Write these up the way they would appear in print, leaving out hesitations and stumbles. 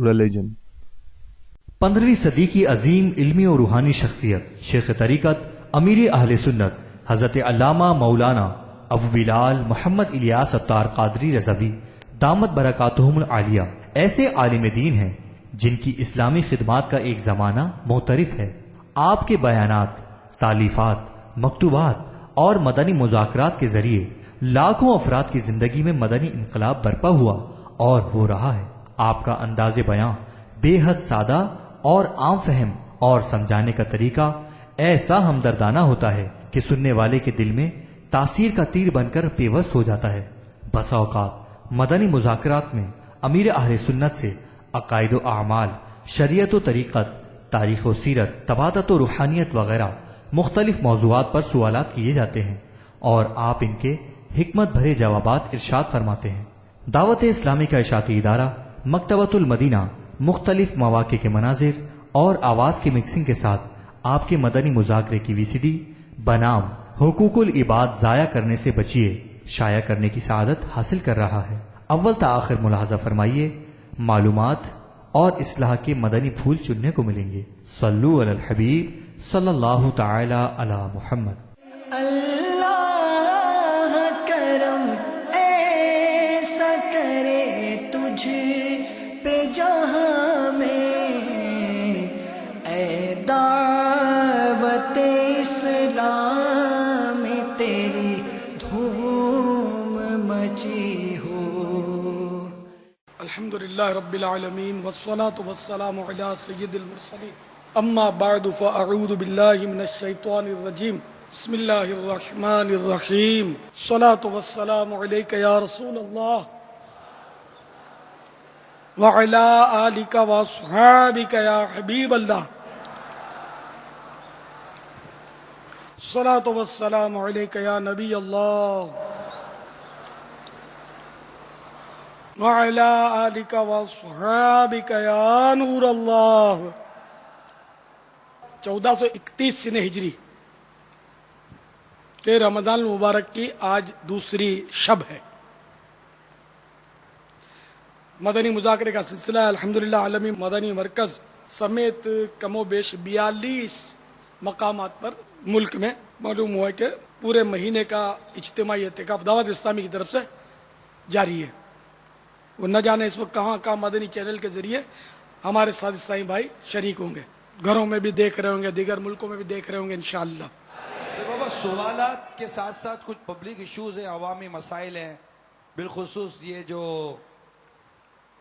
religion. 15ویں صدی کی عظیم علمی اور روحانی شخصیت شیخ طریقت امیر اہل سنت حضرت علامہ مولانا ابو بلال محمد الیاس اتار قادری رضوی دامت برکاتہم العالیہ ایسے عالم دین ہیں جن کی اسلامی خدمات کا ایک زمانہ معترف ہے. آپ کے بیانات، تالیفات، مکتوبات اور مدنی مذاکرات کے ذریعے لاکھوں افراد کی زندگی میں مدنی انقلاب برپا ہوا اور ہو رہا ہے. آپ کا انداز بیان بے حد سادہ اور عام فہم اور سمجھانے کا طریقہ ایسا ہمدردانہ ہوتا ہے کہ سننے والے کے دل میں تاثیر کا تیر بن کر پیوست ہو جاتا ہے. بسا اوقات مدنی مذاکرات میں امیر اہل سنت سے عقائد و اعمال، شریعت و طریقت، تاریخ و سیرت، تبادت و روحانیت وغیرہ مختلف موضوعات پر سوالات کیے جاتے ہیں اور آپ ان کے حکمت بھرے جوابات ارشاد فرماتے ہیں. دعوت اسلامی کا اشاعتی ادارہ مکتبۃ المدینہ مختلف مواقع کے مناظر اور آواز کی مکسنگ کے ساتھ آپ کے مدنی مذاکرے کی VCD بنام حقوق العباد ضائع کرنے سے بچیے شائع کرنے کی سعادت حاصل کر رہا ہے. اول تا آخر ملاحظہ فرمائیے، معلومات اور اصلاح کے مدنی پھول چننے کو ملیں گے. صلو علی الحبیب صلی اللہ تعالی علی محمد. اللہ کرم ایسا کرے تجھ پہ جہاں میں، اے دعوت اسلام تیری دھوم مچی ہو. الحمدللہ رب العالمین والصلاة والسلام علی سید المرسلین، اما بعد فاعوذ باللہ من الشیطان الرجیم، بسم اللہ الرحمن الرحیم. الصلاة والسلام علیک یا رسول اللہ وعلی آلک واصحابک یا حبیب اللہ. الصلاة والسلام علیک یا نبی اللہ وعلی آلک واصحابک یا نور اللہ. 1431 سن ہجری کے رمضان المبارک کی آج دوسری شب ہے. مدنی مذاکرے کا سلسلہ الحمدللہ عالمی مدنی مرکز سمیت کم و بیش 42 مقامات پر ملک میں معلوم ہوا کہ پورے مہینے کا اجتماعی اعتکاف دعوت اسلامی کی طرف سے جاری ہے. وہ نہ جانے اس وقت کہاں کہاں مدنی چینل کے ذریعے ہمارے ساتھ سائیں بھائی شریک ہوں گے. گھروں میں بھی دیکھ رہے ہوں گے، دیگر ملکوں میں بھی دیکھ رہے ہوں گے انشاءاللہ. بابا سوالات کے ساتھ ساتھ کچھ پبلک ایشوز ہیں، عوامی مسائل ہیں. بالخصوص یہ جو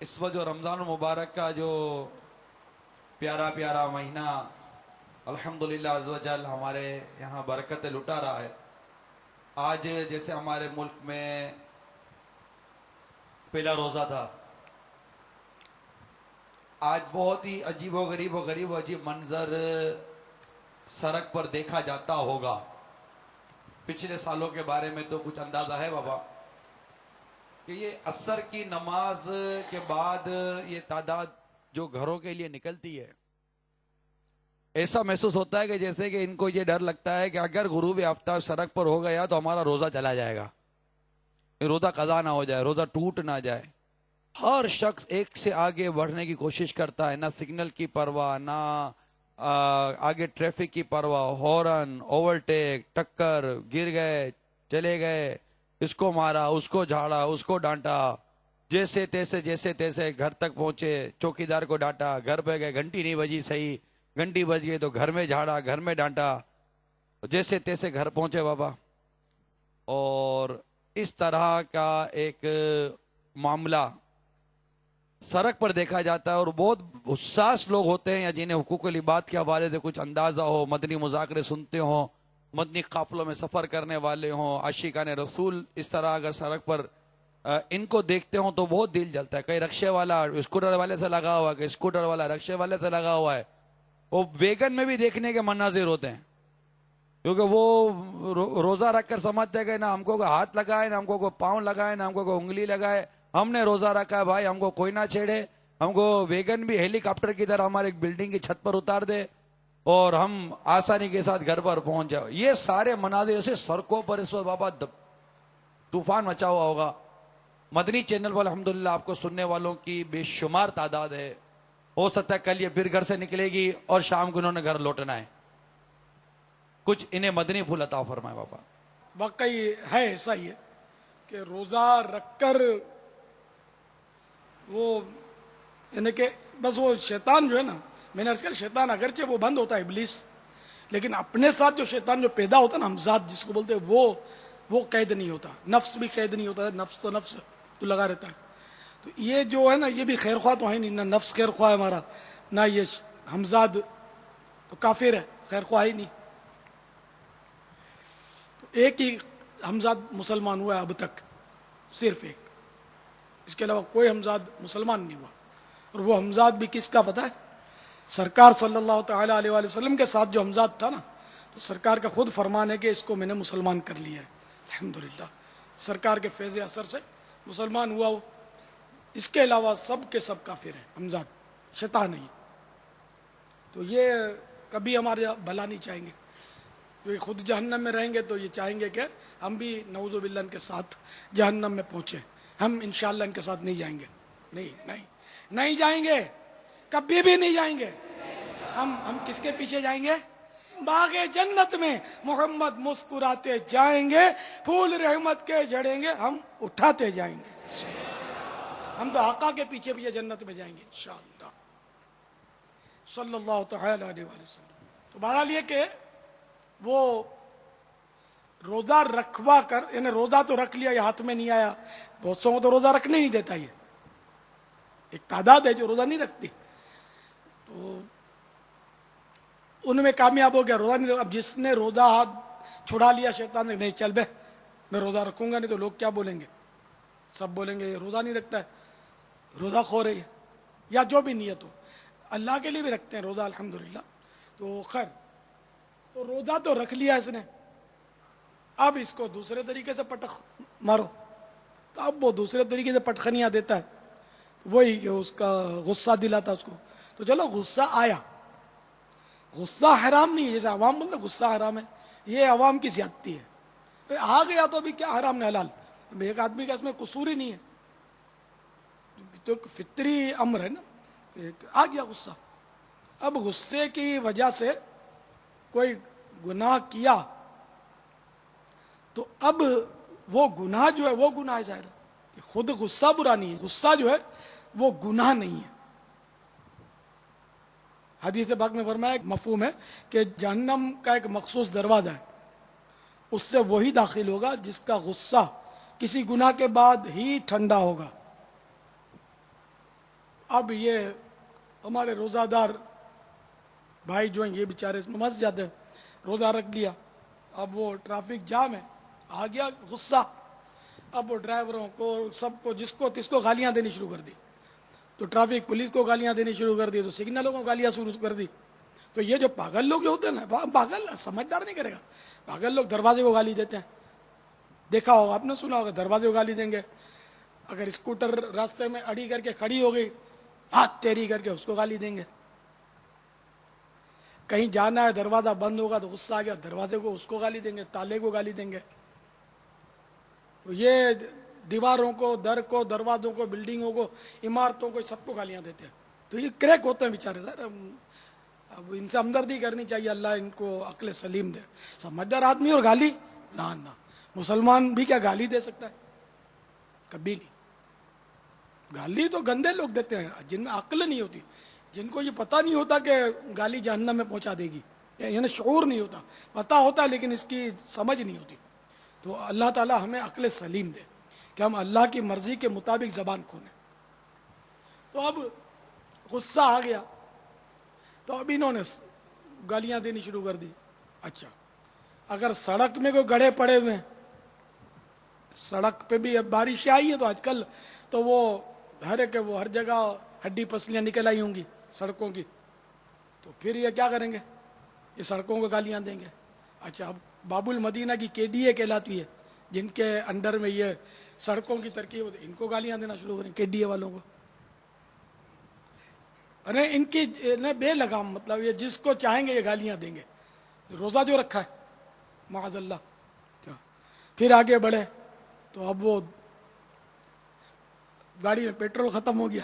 اس وقت جو رمضان المبارک کا جو پیارا پیارا مہینہ الحمدللہ عز و جل ہمارے یہاں برکتیں لٹا رہا ہے. آج جیسے ہمارے ملک میں پہلا روزہ تھا، آج بہت ہی عجیب و غریب منظر سڑک پر دیکھا جاتا ہوگا. پچھلے سالوں کے بارے میں تو کچھ اندازہ ہے بابا کہ یہ عصر کی نماز کے بعد یہ تعداد جو گھروں کے لیے نکلتی ہے، ایسا محسوس ہوتا ہے کہ جیسے کہ ان کو یہ ڈر لگتا ہے کہ اگر غروب آفتاب سڑک پر ہو گیا تو ہمارا روزہ چلا جائے گا، روزہ قضا نہ ہو جائے، روزہ ٹوٹ نہ جائے. ہر شخص ایک سے آگے بڑھنے کی کوشش کرتا ہے، نہ سگنل کی پرواہ، نہ آگے ٹریفک کی پرواہ، ہارن، اوورٹیک، ٹکر، گر گئے، چلے گئے، اس کو مارا، اس کو جھاڑا، اس کو ڈانٹا، جیسے تیسے گھر تک پہنچے، چوکیدار کو ڈانٹا، گھر پہ گئے، گھنٹی نہیں بجی، صحیح گھنٹی بج گئی تو گھر میں جھاڑا، گھر میں ڈانٹا، جیسے تیسے گھر پہنچے بابا. اور اس طرح کا ایک معاملہ سڑک پر دیکھا جاتا ہے. اور بہت حساس لوگ ہوتے ہیں یا جنہیں حقوق العباد کے حوالے سے کچھ اندازہ ہو، مدنی مذاکرے سنتے ہوں، مدنی قافلوں میں سفر کرنے والے ہوں، عاشقان رسول اس طرح اگر سڑک پر ان کو دیکھتے ہوں تو بہت دل جلتا ہے. کئی رکشے والا اسکوٹر والے سے لگا ہوا ہے، کئی اسکوٹر والا رکشے والے سے لگا ہوا ہے. وہ ویگن میں بھی دیکھنے کے مناظر ہوتے ہیں کیونکہ وہ روزہ رکھ کر سمجھتے ہیں کہ نہ ہم کو کوئی ہاتھ لگائے، نہ ہم کو کوئی پاؤں لگائے، نہ ہم کو کوئی انگلی لگائے، ہم نے روزہ رکھا ہے بھائی، ہم کو کوئی نہ چھیڑے. ہم کو ویگن بھی ہیلی کاپٹر کی طرح ہمارے ایک بلڈنگ کی چھت پر اتار دے اور ہم آسانی کے ساتھ گھر پر پہنچ جاؤ. یہ سارے مناظر ایسے سڑکوں پر اس وقت بابا طوفان مچا ہوا ہوگا. مدنی چینل پر الحمدللہ آپ کو سننے والوں کی بے شمار تعداد ہے. ہو سکتا ہے کل یہ پھر گھر سے نکلے گی اور شام کو انہوں نے گھر لوٹنا ہے. کچھ انہیں مدنی پھول عطا فرمائے بابا. واقعی ہے ایسا ہی ہے کہ روزہ رکھ کر وہ یعنی کہ بس وہ شیطان جو ہے نا، میں نے عرض کیا شیطان اگرچہ وہ بند ہوتا ہے ابلیس، لیکن اپنے ساتھ جو شیطان جو پیدا ہوتا ہے نا ہمزاد جس کو بولتے ہیں، وہ قید نہیں ہوتا. نفس بھی قید نہیں ہوتا ہے، نفس تو لگا رہتا ہے. تو یہ جو ہے نا یہ بھی خیر خواہ تو ہے نہیں، نہ نفس خیر خواہ ہے ہمارا، نہ یہ ہمزاد تو کافر ہے، خیر خواہ ہی نہیں. تو ایک ہی ہمزاد مسلمان ہوا ہے اب تک، صرف ایک، اس کے علاوہ کوئی ہمزاد مسلمان نہیں ہوا. اور وہ ہمزاد بھی کس کا پتہ ہے؟ سرکار صلی اللہ تعالی علیہ وآلہ وسلم کے ساتھ جو ہمزاد تھا نا، تو سرکار کا خود فرمان ہے کہ اس کو میں نے مسلمان کر لیا ہے. الحمدللہ سرکار کے فیض اثر سے مسلمان ہوا وہ. اس کے علاوہ سب کے سب کافر ہیں، ہمزاد شیطان نہیں. تو یہ کبھی ہمارے بھلا نہیں چاہیں گے. جو یہ خود جہنم میں رہیں گے تو یہ چاہیں گے کہ ہم بھی نعوذ باللہ ان کے ساتھ جہنم میں پہنچے. ہم انشاءاللہ ان کے ساتھ نہیں جائیں گے، نہیں جائیں گے، کبھی بھی نہیں جائیں گے. ہم کس کے پیچھے جائیں گے؟ باغ جنت میں محمد مسکراتے جائیں گے، پھول رحمت کے جھڑیں گے، ہم اٹھاتے جائیں گے. ہم تو آقا کے پیچھے پیچھے جنت میں جائیں گے انشاءاللہ صلی اللہ تعالی علیہ وسلم. تو بہرحال یہ کہ وہ روزہ رکھوا کر، یعنی روزہ تو رکھ لیا، یہ ہاتھ میں نہیں آیا. بہت سو کو تو روزہ رکھنے نہیں دیتا. یہ ایک تعداد ہے جو روزہ نہیں رکھتی، تو ان میں کامیاب ہو گیا، روزہ نہیں. اب جس نے روزہ ہاتھ چھڑا لیا شیطان نے، نہیں چل بے میں روزہ رکھوں گا، نہیں تو لوگ کیا بولیں گے؟ سب بولیں گے یہ روزہ نہیں رکھتا ہے، روزہ خور ہے. یا جو بھی نیت ہو، اللہ کے لیے بھی رکھتے ہیں روزہ الحمدللہ. تو خیر، تو روزہ تو رکھ لیا اس نے، اب اس کو دوسرے طریقے سے پٹخ مارو. تو اب وہ دوسرے طریقے سے پٹخنیاں دیتا ہے، وہی کہ اس کا غصہ دلاتا اس کو. تو چلو غصہ آیا، غصہ حرام نہیں ہے. جیسے عوام بولتے غصہ حرام ہے، یہ عوام کی زیادتی ہے. آ گیا تو ابھی کیا حرام نے حلال، ایک آدمی کا اس میں قصور ہی نہیں ہے. تو فطری امر ہے نا، آ گیا غصہ. اب غصے کی وجہ سے کوئی گناہ کیا تو اب وہ گناہ جو ہے وہ گناہ ظاہر ہے کہ خود غصہ برا نہیں ہے، غصہ جو ہے وہ گناہ نہیں ہے. حدیث پاک میں فرمایا ایک مفہوم ہے کہ جہنم کا ایک مخصوص دروازہ ہے، اس سے وہی داخل ہوگا جس کا غصہ کسی گناہ کے بعد ہی ٹھنڈا ہوگا. اب یہ ہمارے روزہ دار بھائی جو ہیں یہ بیچارے اس میں مس جاتے ہیں. روزہ رکھ لیا، اب وہ ٹریفک جام ہے، آ گیا غصہ. اب وہ ڈرائیوروں کو سب کو جس کو گالیاں دینی شروع کر دی. تو ٹریفک پولیس کو گالیاں دینی شروع کر دی، تو سگنلوں کو گالیاں شروع کر دی. تو یہ جو پاگل لوگ جو ہوتے ہیں نا، پاگل سمجھدار نہیں کرے گا، پاگل لوگ دروازے کو گالی دیتے ہیں. دیکھا ہوگا، آپ نے سنا ہوگا، دروازے کو گالی دیں گے. اگر اسکوٹر راستے میں اڑی کر کے کھڑی ہو گئی، ہاتھ تیری کر کے اس کو گالی دیں گے. کہیں جانا ہے دروازہ بند ہوگا تو غصہ آ گیا، دروازے کو اس کو گالی دیں گے، تالے کو گالی دیں گے. تو یہ دیواروں کو، در کو، دروازوں کو، بلڈنگوں کو، عمارتوں کو، سب کو گالیاں دیتے ہیں. تو یہ کریک ہوتے ہیں بیچارے. اب ان سے ہمدردی کرنی چاہیے، اللہ ان کو عقل سلیم دے. سمجھدار آدمی اور گالی نہ مسلمان بھی کیا گالی دے سکتا ہے؟ کبھی نہیں. گالی تو گندے لوگ دیتے ہیں جن میں عقل نہیں ہوتی، جن کو یہ پتہ نہیں ہوتا کہ گالی جہنم میں پہنچا دے گی، یعنی شعور نہیں ہوتا. پتہ ہوتا ہے لیکن اس کی سمجھ نہیں ہوتی. تو اللہ تعالی ہمیں عقل سلیم دے کہ ہم اللہ کی مرضی کے مطابق زبان کھولیں. تو اب غصہ آ گیا، تو اب انہوں نے گالیاں دینی شروع کر دی. اچھا، اگر سڑک میں کوئی گڑھے پڑے ہوئے ہیں، سڑک پہ بھی اب بارشیں آئی ہیں تو آج کل تو وہ ہر جگہ ہڈی پسلیاں نکل آئی ہوں گی سڑکوں کی، تو پھر یہ کیا کریں گے؟ یہ سڑکوں کو گالیاں دیں گے. اچھا، اب باب المدینہ کی KDA کہلاتی ہے، جن کے انڈر میں یہ سڑکوں کی ترقی ہوتی ہے، ان کو گالیاں دینا شروع کریں، KDA والوں کو. ارے ان کی بے لگام، مطلب یہ جس کو چاہیں گے یہ گالیاں دیں گے. روزہ جو رکھا ہے معاذ اللہ. پھر آگے بڑھے تو اب وہ گاڑی میں پیٹرول ختم ہو گیا،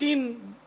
3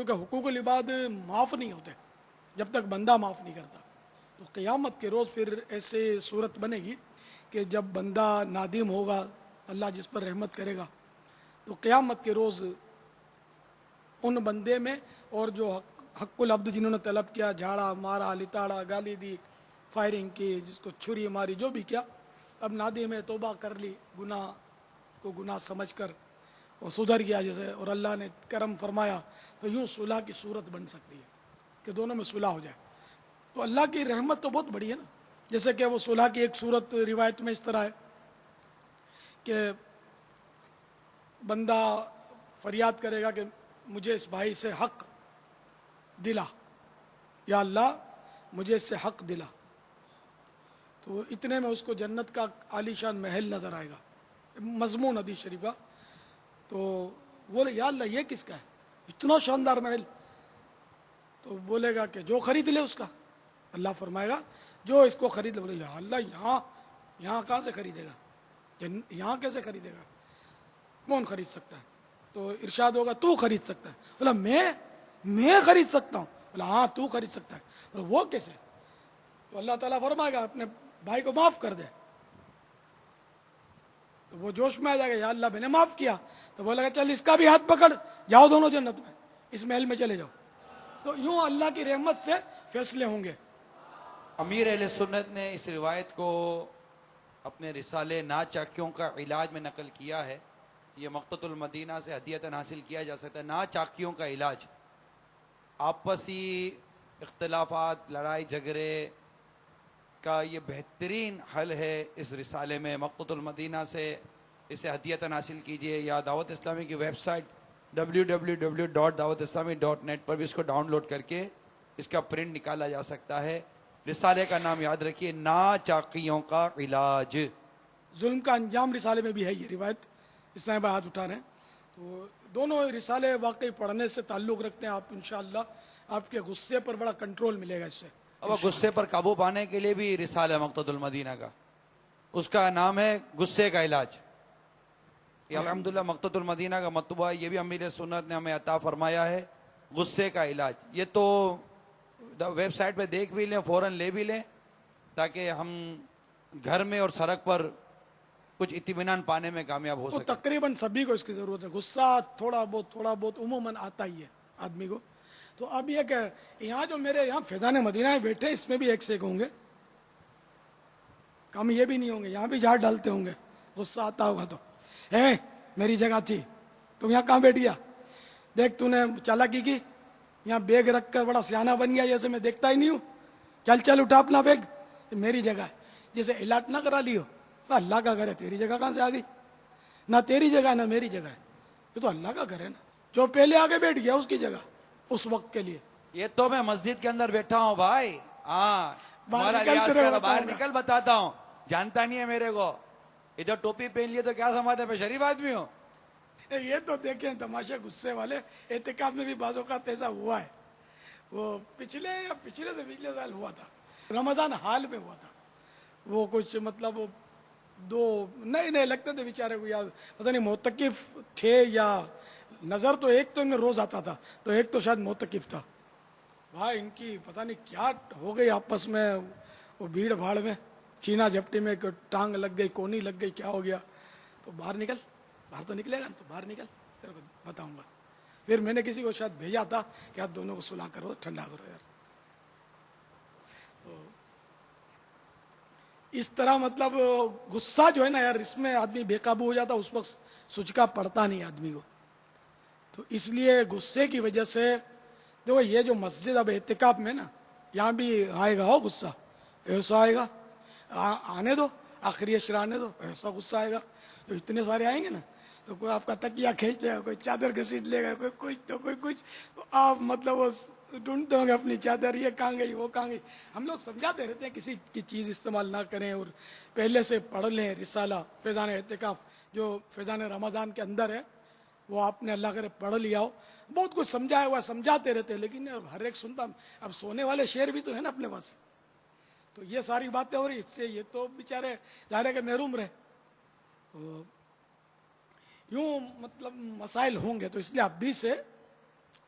کیونکہ حقوق العباد معاف نہیں ہوتے جب تک بندہ معاف نہیں کرتا. تو قیامت کے روز پھر ایسے صورت بنے گی کہ جب بندہ نادم ہوگا, اللہ جس پر رحمت کرے گا, تو قیامت کے روز ان بندے میں اور جو حق العبد جنہوں نے طلب کیا, جھاڑا مارا, لتاڑا, گالی دی, فائرنگ کی, جس کو چھری ماری, جو بھی کیا, اب نادم ہے, توبہ کر لی, گناہ کو گناہ سمجھ کر وہ سدھر گیا جیسے, اور اللہ نے کرم فرمایا, تو یوں صلح کی صورت بن سکتی ہے کہ دونوں میں صلح ہو جائے. تو اللہ کی رحمت تو بہت بڑی ہے نا. جیسے کہ وہ صلح کی ایک صورت روایت میں اس طرح ہے کہ بندہ فریاد کرے گا کہ مجھے اس بھائی سے حق دلا, یا اللہ مجھے اس سے حق دلا, تو اتنے میں اس کو جنت کا عالی شان محل نظر آئے گا, مضمون حدیث شریف کا. تو بولے یا اللہ یہ کس کا ہے, اتنا شاندار محل؟ تو بولے گا کہ جو خرید لے اس کا. اللہ فرمائے گا جو اس کو خرید لے. بولے یا اللہ یہاں کہاں سے خریدے گا, یہاں کیسے خریدے گا, کون خرید سکتا ہے؟ تو ارشاد ہوگا تو خرید سکتا ہے. بولا میں خرید سکتا ہوں. بولا ہاں تو خرید سکتا ہے. بولا وہ کیسے؟ تو اللہ تعالیٰ فرمائے گا اپنے بھائی کو معاف کر دے. تو وہ جوش میں آ جائے گا, یا اللہ میں نے معاف کیا. تو بولے گا چل اس کا بھی ہاتھ پکڑ, جاؤ دونوں جنت میں, اس محل میں چلے جاؤ. تو یوں اللہ کی رحمت سے فیصلے ہوں گے. امیر اہل سنت نے اس روایت کو اپنے رسالے ناچاکیوں کا علاج میں نقل کیا ہے. یہ مقتۃ المدینہ سے ہدیتاً حاصل کیا جا سکتا ہے. ناچاکیوں کا علاج, آپسی اختلافات, لڑائی جھگڑے کا یہ بہترین حل ہے. اس رسالے میں مقتۃ المدینہ سے اسے ہدیتاً حاصل کیجئے, یا دعوت اسلامی کی ویب سائٹ www.dawatIslami.net پر بھی اس کو ڈاؤن لوڈ کر کے اس کا پرنٹ نکالا جا سکتا ہے. رسالے کا نام یاد رکھیے, ناچاکیوں کا علاج. ظلم کا انجام رسالے میں بھی ہے یہ روایت, اس طرح ہاتھ اٹھا رہے ہیں. تو دونوں رسالے واقعی پڑھنے سے تعلق رکھتے ہیں. آپ انشاءاللہ آپ کے غصے پر بڑا کنٹرول ملے گا اس سے. اب غصے پر قابو پانے کے لیے بھی رسالہ مقتۃ المدینہ کا, اس کا نام ہے غصے کا علاج. یہ الحمدللہ مقتۃ المدینہ کا مطبوعہ, یہ بھی امیر سنت نے ہمیں عطا فرمایا ہے. غصے کا علاج یہ تو ویب سائٹ پہ دیکھ بھی لیں, فوراً لے بھی لیں, تاکہ ہم گھر میں اور سڑک پر کچھ اطمینان پانے میں کامیاب ہو سکے. تقریباً سبھی کو اس کی ضرورت ہے. غصہ تھوڑا بہت عموماً آتا ہی ہے آدمی کو. تو اب یہ کہ یہاں جو میرے یہاں فیضان مدینہ میں بیٹھے, اس میں بھی ایک سے ایک ہوں گے, کم یہ بھی نہیں ہوں گے, یہاں بھی جھاڑ ڈالتے ہوں گے. غصہ آتا ہوگا تو میری جگہ تھی, تم یہاں کہاں بیٹھ گیا, دیکھ تو نے چالاکی کی, یہاں بیگ رکھ کر بڑا سیانہ بن گیا, جیسے میں دیکھتا ہی نہیں ہوں, چل اٹھا اپنا بیگ, میری جگہ ہے. جیسے الاٹ نہ کرا لی ہو, اللہ کا گھر ہے, تیری جگہ کہاں سے آ گئی؟ نہ تیری جگہ ہے نہ میری جگہ ہے, یہ تو اللہ کا گھر ہے نا. جو پہلے آگے بیٹھ گیا اس کی جگہ اس وقت کے لیے. یہ تو میں مسجد کے اندر بیٹھا ہوں بھائی, ہاں باہر نکل بتاتا ہوں, جانتا نہیں ہے میرے کو. ادھر ٹوپی پہن لیے تو کیا سمجھتے میں شریف آدمی ہوں؟ یہ تو دیکھیں تماشا غصے والے. اعتکاف میں بھی بعض اوقات ایسا ہوا ہے, وہ پچھلے سے پچھلے سال ہوا تھا, رمضان حال میں ہوا تھا. وہ کچھ مطلب دو نئے لگتے تھے بیچارے کو, یاد پتہ نہیں معتکف تھے یا نظر تو ایک تو ان میں روز آتا تھا, تو ایک تو شاید معتکف تھا. بھائی ان کی پتہ نہیں کیا ہو گئی آپس میں, وہ بھیڑ بھاڑ میں چینا جھپٹی میں ٹانگ لگ گئی, کونی لگ گئی, کیا ہو گیا. تو باہر تو نکلے گا, تو باہر نکل, تیرے کو بتاؤں گا. پھر میں نے کسی کو شاید بھیجا تھا کہ آپ دونوں کو صلح کرو, ٹھنڈا کرو یار. تو اس طرح مطلب غصہ جو ہے نا یار, اس میں آدمی بے قابو ہو جاتا, اس وقت سچکا پڑتا نہیں آدمی کو. تو اس لیے غصے کی وجہ سے دیکھو, یہ جو مسجد اب اعتکاف میں نا, یہاں بھی آئے گا غصہ, ایسا آئے گا, آنے دو آخری اشرا آنے دو, ایسا غصہ آئے گا. جو اتنے سارے آئیں گے نا, تو کوئی آپ کا تکیہ کھینچ لے گا, کوئی چادر گھسیٹ لے گا, کوئی کچھ, تو آپ مطلب وہ ڈھونڈتے ہوں گے اپنی چادر, یہ کہاں گئی وہ کہاں گئی. ہم لوگ سمجھاتے رہتے ہیں کسی کی چیز استعمال نہ کریں, اور پہلے سے پڑھ لیں رسالہ فیضان اعتکاف جو فیضان رمضان کے اندر ہے, وہ آپ نے اللہ کرے پڑھ لیا ہو. بہت کچھ سمجھایا ہوا, سمجھاتے رہتے ہیں, لیکن ہر ایک سنتا. اب سونے والے شعر بھی تو ہے نا اپنے پاس, تو یہ ساری باتیں ہو رہی, اس سے یہ تو بیچارے ظاہر ہے کہ محروم رہے. یوں مطلب مسائل ہوں گے, تو اس لیے ابھی سے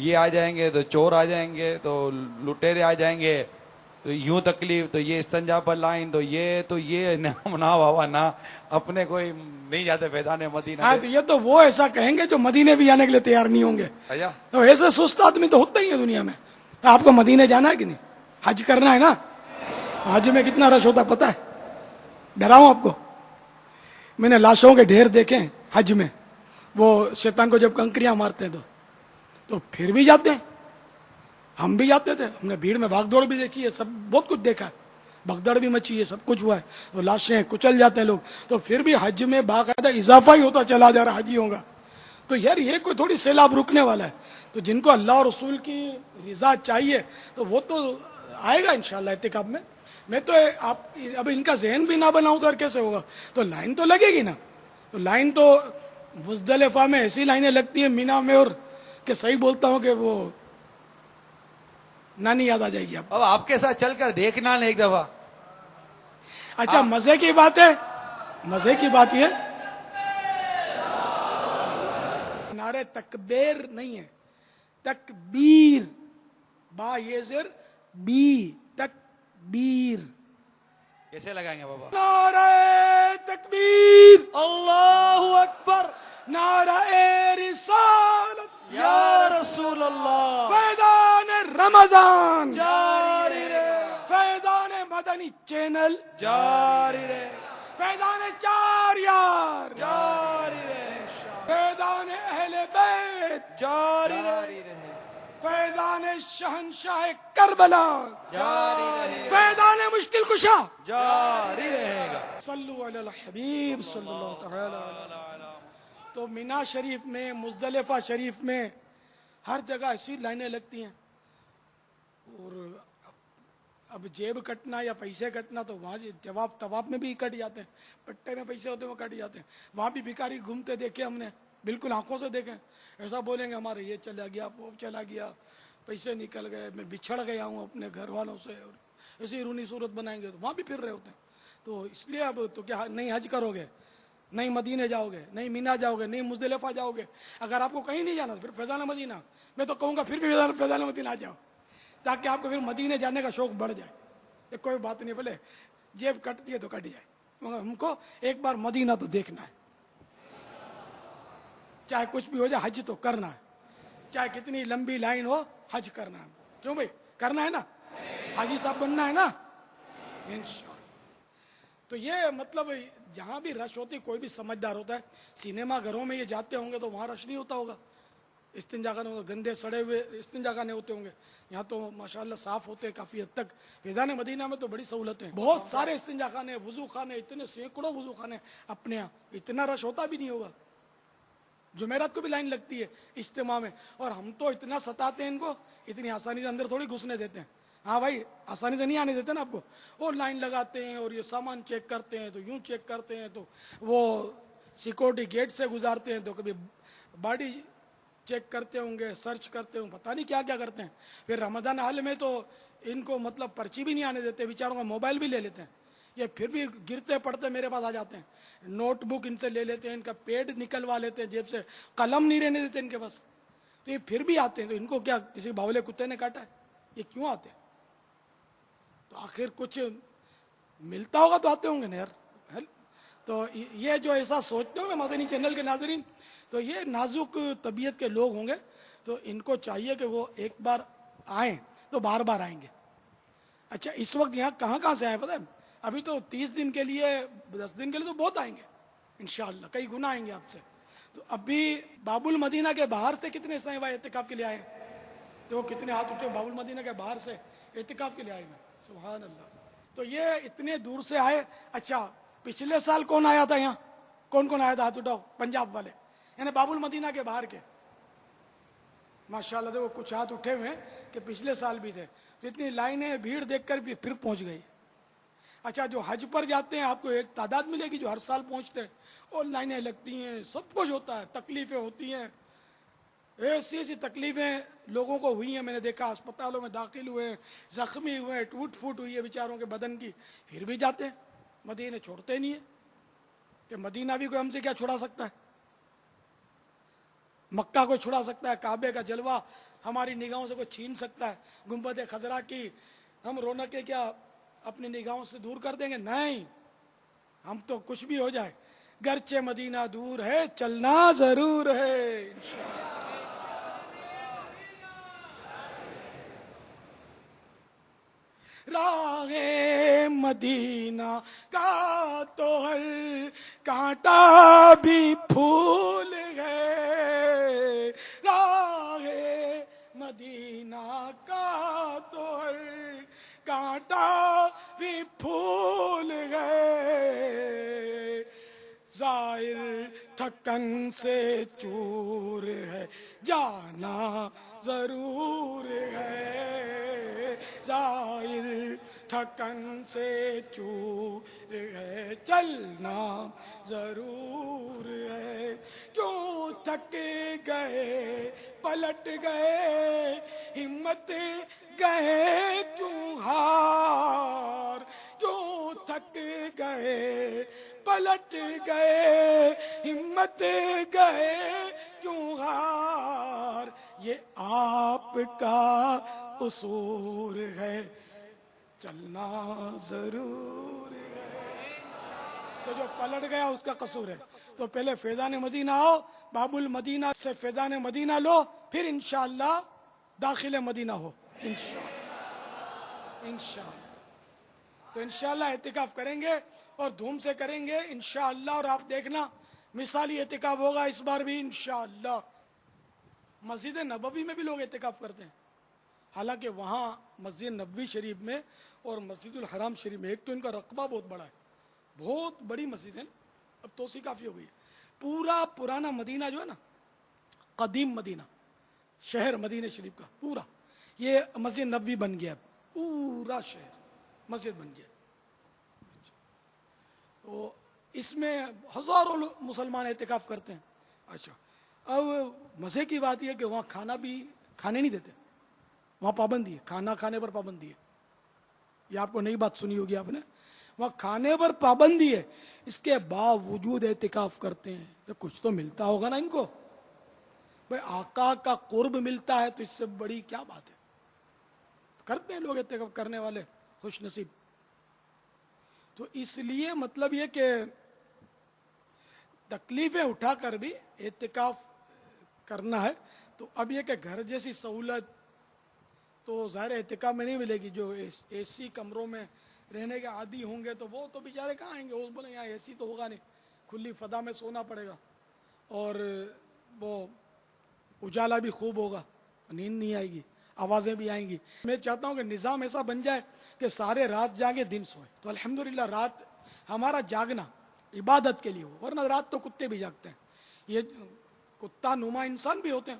یہ آ جائیں گے تو چور آ جائیں گے تو لٹیرے آ جائیں گے تو یوں تکلیف تو یہ استنجا پر لائن تو یہ نہ بابا نہ اپنے کوئی نہیں جاتے فیضان مدینہ ہاں تو یہ تو وہ ایسا کہیں گے جو مدینے بھی جانے کے لیے تیار نہیں ہوں گے. اچھا تو ایسے سست آدمی تو ہوتا ہی ہے دنیا میں. آپ کو مدینے جانا ہے کہ نہیں؟ حج کرنا ہے نا. حج میں کتنا رش ہوتا ہے پتہ ہے؟ ڈراؤں آپ کو. میں نے لاشوں کے ڈھیر دیکھے ہیں حج میں. وہ شیطان کو جب کنکریاں مارتے ہیں تو پھر بھی جاتے ہیں. ہم بھی جاتے تھے, ہم نے بھیڑ میں بھاگ دوڑ بھی دیکھی ہے, سب بہت کچھ دیکھا ہے, بھگدڑ بھی مچی ہے, سب کچھ ہوا ہے. تو لاشیں کچل جاتے ہیں لوگ, تو پھر بھی حج میں باقاعدہ اضافہ ہی ہوتا چلا جا رہا حجیوں کا. تو یار یہ کوئی تھوڑی سیلاب رکنے والا ہے. تو جن کو اللہ اور رسول کی رضا چاہیے تو وہ تو آئے گا انشاءاللہ اعتکاف میں. میں تو آپ اب ان کا ذہن بھی نہ بناؤں تو اور کیسے ہوگا. تو لائن تو لگے گی نا. تو لائن تو مزدلفہ میں ایسی لائنیں لگتی ہیں مینا میں, اور کہ صحیح بولتا ہوں کہ وہ نانی یاد آ جائے گی آپ. اب آپ کے ساتھ چل کر دیکھنا ایک دفعہ. اچھا مزے کی بات ہے, مزے کی بات یہ نعرے تکبیر نہیں ہے, تکبیر, با یہ زر بی, تکبیر. کیسے لگائیں گے بابا؟ نعرہ تکبیر, اللہ اکبر, نعرہ رسالت, یا رسول اللہ, فیضان رمضان, جاری رہے, فیضان مدنی چینل, جاری رہے, فیضان چار یار, جاری رہے, فیضان اہل بیت, جاری رہے, فیضان شہنشاہ کربلا, جاری رہے, فیضان مشکل کشا. جاری رہے گا. صلو علی الحبیب صلی اللہ تعالی علیہ. تو مینا شریف میں, مزدلفہ شریف میں ہر جگہ ایسی لائنیں لگتی ہیں. اور اب جیب کٹنا یا پیسے کٹنا تو وہاں طواف میں بھی کٹ جاتے ہیں, پٹے میں پیسے ہوتے ہیں وہ کٹ جاتے ہیں. وہاں بھی بھکاری گھومتے دیکھے ہم نے, بالکل آنکھوں سے دیکھیں. ایسا بولیں گے ہمارے یہ چلا گیا, وہ چلا گیا, پیسے نکل گئے, میں بچھڑ گیا ہوں اپنے گھر والوں سے, اور ایسی رونی صورت بنائیں گے تو وہاں بھی پھر رہے ہوتے ہیں. تو اس لیے اب تو کیا نہیں حج کرو گے, نہیں مدینے جاؤ گے, نہیں مینا جاؤ گے, نہیں مزدلفہ جاؤ گے. اگر آپ کو کہیں نہیں جانا تو پھر فیضان مدینہ, میں تو کہوں گا پھر بھی فیضان مدینہ آ جاؤ, تاکہ آپ کو پھر مدینے جانے کا شوق بڑھ جائے. یہ کوئی بات نہیں, بولے جیب کٹتی ہے تو کٹ جائے, مگر ہم کو ایک بار مدینہ تو دیکھنا ہے. چاہے کچھ بھی ہو جائے حج تو کرنا ہے, چاہے کتنی لمبی لائن ہو حج کرنا ہے. کیوں بھائی, کرنا ہے نا, حاجی صاحب بننا ہے نا انشاءاللہ. تو یہ مطلب جہاں بھی رش ہوتی, کوئی بھی سمجھدار ہوتا ہے. سینما گھروں میں یہ جاتے ہوں گے تو وہاں رش نہیں ہوتا ہوگا, استنجا خانے گندے سڑے ہوئے استنجا خانے ہوتے ہوں گے. یہاں تو ماشاءاللہ صاف ہوتے ہیں کافی حد تک. فیضان مدینہ میں تو بڑی سہولتیں ہیں, بہت سارے استنجا خانے, وضو خانے, اتنے سینکڑوں وضو خانے اپنے یہاں. اتنا رش ہوتا بھی نہیں ہوگا. جمعرات کو بھی لائن لگتی ہے اجتماع میں, اور ہم تو اتنا ستاتے ہیں ان کو, اتنی آسانی سے اندر تھوڑی گھسنے دیتے ہیں. ہاں بھائی, آسانی سے نہیں آنے دیتے نا آپ کو. اور لائن لگاتے ہیں, اور یہ سامان چیک کرتے ہیں, تو یوں چیک کرتے ہیں, تو وہ سیکورٹی گیٹ سے گزارتے ہیں, تو کبھی باڈی چیک کرتے ہوں گے, سرچ کرتے ہوں, پتہ نہیں کیا کیا کرتے ہیں. پھر رمضان حال میں تو ان کو مطلب پرچی بھی نہیں آنے دیتے, بیچاروں کا موبائل بھی لے لیتے ہیں. یہ پھر بھی گرتے پڑتے میرے پاس آ جاتے ہیں. نوٹ بک ان سے لے لیتے ہیں, ان کا پیڈ نکلوا لیتے ہیں جیب سے, قلم نہیں رہنے دیتے ان کے پاس. تو یہ پھر بھی آتے ہیں. تو ان کو کیا کسی باولے کتے نے کاٹا ہے؟ یہ کیوں آتے ہیں؟ تو آخر کچھ ملتا ہوگا تو آتے ہوں گے نا یار. تو یہ جو ایسا سوچتے ہوں گے مدنی چینل کے ناظرین, تو یہ نازک طبیعت کے لوگ ہوں گے, تو ان کو چاہیے کہ وہ ایک بار آئیں تو بار بار آئیں گے. اچھا اس وقت یہاں کہاں سے آئے پتہ ہے؟ ابھی تو 30 دن کے لیے, 10 دن کے لیے تو بہت آئیں گے انشاءاللہ, کئی گنا آئیں گے آپ سے. تو ابھی باب المدینہ کے باہر سے کتنے صاحب اعتکاف کے لیے آئے؟ تو کتنے ہاتھ اٹھے باب المدینہ کے باہر سے اعتکاف کے لیے آئے ہیں. سبحان اللہ. تو یہ اتنے دور سے آئے. اچھا پچھلے سال کون آیا تھا یہاں؟ کون آیا تھا؟ ہاتھ اٹھاؤ. پنجاب والے, یعنی باب المدینہ کے باہر کے. ماشاءاللہ دیکھو کچھ ہاتھ اٹھے ہوئے ہیں کہ پچھلے سال بھی تھے. تو اتنی لائنیں بھیڑ دیکھ کر بھی پھر پہنچ گئی. اچھا جو حج پر جاتے ہیں آپ کو ایک تعداد ملے گی جو ہر سال پہنچتے ہیں, اور لائنیں لگتی ہیں, سب کچھ ہوتا ہے, تکلیفیں ہوتی ہیں, ایسی ایسی تکلیفیں لوگوں کو ہوئی ہیں. میں نے دیکھا اسپتالوں میں داخل ہوئے ہیں, زخمی ہوئے ہیں, ٹوٹ پھوٹ ہوئی ہے بیچاروں کے بدن کی, پھر بھی جاتے ہیں. مدینے چھوڑتے نہیں ہیں کہ مدینہ بھی کوئی ہم سے کیا چھڑا سکتا ہے, مکہ کو چھڑا سکتا ہے, کعبے کا جلوہ ہماری نگاہوں سے کوئی چھین سکتا ہے؟ گنبد خضرا کی ہم رونقیں کیا اپنی نگاہوں سے دور کر دیں گے؟ نہیں، ہم تو کچھ بھی ہو جائے، گرچہ مدینہ دور ہے چلنا ضرور ہے انشاءاللہ۔ راہ مدینہ کا تو ہر کانٹا بھی پھول ہے، راہ مدینہ کا تو ہر کانٹا بھی پھول ہے، ظاہر تھکن سے چور ہے جانا ضرور ہے، ظاہر تھکن سے چور ہے چلنا ضرور ہے، کیوں تھک گئے پلٹ گئے ہمت گئے کیوں ہار، کیوں تھک گئے پلٹ گئے ہمت گئے کیوں ہار، یہ آپ کا قصور ہے چلنا ضرور ہے۔ تو جو پلٹ گیا اس کا قصور ہے، تو پہلے فیضان مدینہ آؤ، باب المدینہ سے فیضان مدینہ لو، پھر انشاءاللہ داخل مدینہ ہو انشاءاللہ۔ تو انشاءاللہ اعتکاف کریں گے اور دھوم سے کریں گے انشاءاللہ، اور آپ دیکھنا مثالی اعتکاف ہوگا اس بار بھی انشاءاللہ۔ مسجد نبوی میں بھی لوگ اعتکاف کرتے ہیں، حالانکہ وہاں مسجد نبوی شریف میں اور مسجد الحرام شریف میں ایک تو ان کا رقبہ بہت بڑا ہے، بہت بڑی مسجد ہے، اب توسیع کافی ہو گئی ہے۔ پورا پرانا مدینہ جو ہے نا، قدیم مدینہ، شہر مدینہ شریف کا پورا یہ مسجد نبوی بن گیا، پورا شہر مسجد بن گیا۔ تو اس میں ہزاروں مسلمان اعتکاف کرتے ہیں۔ اچھا، اب مزے کی بات یہ کہ وہاں کھانا بھی کھانے نہیں دیتے، وہاں پابندی ہے، کھانا کھانے پر پابندی ہے۔ یہ آپ کو نئی بات سنی ہوگی آپ نے، وہاں کھانے پر پابندی ہے، اس کے باوجود اعتکاف کرتے ہیں۔ کچھ تو ملتا ہوگا نا ان کو، بھائی آقا کا قرب ملتا ہے تو اس سے بڑی کیا بات ہے؟ کرتے ہیں لوگ اعتکاف کرنے والے خوش نصیب۔ تو اس لیے مطلب یہ کہ تکلیفیں اٹھا کر بھی اعتکاف کرنا ہے۔ تو اب یہ کہ گھر جیسی سہولت تو ظاہر اعتکاف میں نہیں ملے گی، جو اے سی کمروں میں رہنے کے عادی ہوں گے تو وہ تو بیچارے کہاں آئیں گے، وہ بولے یہاں اے سی تو ہوگا نہیں، کھلی فضا میں سونا پڑے گا، اور وہ اجالا بھی خوب ہوگا، نیند نہیں آئے گی، آوازیں بھی آئیں گی۔ میں چاہتا ہوں کہ نظام ایسا بن جائے کہ سارے رات جاگے دن سوئے، تو الحمدللہ رات ہمارا جاگنا عبادت کے لیے ہو، ورنہ رات تو کتے بھی جاگتے ہیں، یہ کتا نما انسان بھی ہوتے ہیں